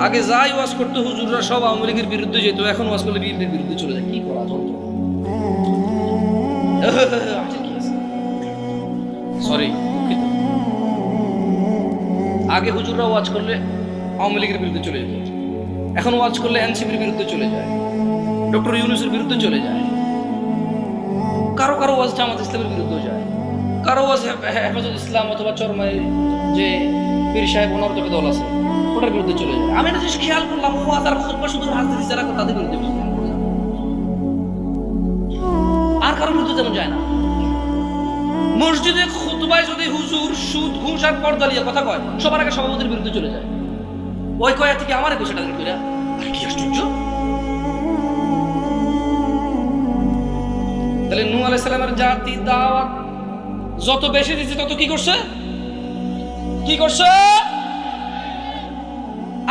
আগে যাই ওয়াজ করতে হুজুররা সব আওয়ামী লীগের বিরুদ্ধে যেত, এখন ওয়াজ করলে বিএনপির বিরুদ্ধে চলে যায়। কি করা যন্ত্র। সরি, আগে হুজুররা ওয়াজ করলে আওয়ামী লীগের বিরুদ্ধে চলে যেত, এখন ওয়াজ করলে এনসিপির বিরুদ্ধে চলে যায়, ডক্টর ইউনূসের বিরুদ্ধে চলে যায়, কারো কারো ওয়াজ জামাত ইসলামের বিরুদ্ধে যায়, কারো ওয়াজ হেফাজত ইসলাম অথবা চরমায় যে পীর সাহেব ওনার যত দল আছে ওটার বিরুদ্ধে চলে যায়। আমি একটা জিনিস খেয়াল করলাম, ওয়াজ আর খুতবা শুধু রাজনীতি যারা করে তাদের বিরুদ্ধে, আর কারোর বিরুদ্ধে যেমন যায় না। মসজিদে খুতবায় যদি হুজুর সুদ ঘুষ আর পর্দা নিয়ে কথা কয়, সবার আগে সভাপতির বিরুদ্ধে চলে যায়। ওই কয়া থেকে আমার একুশে টাকা কইরা, আরে কি আশ্চর্য। তাহলে নূহ আলাইহিস সালামের জাতি দাওয়াত যত বেশি দিচ্ছে তত কি করছে?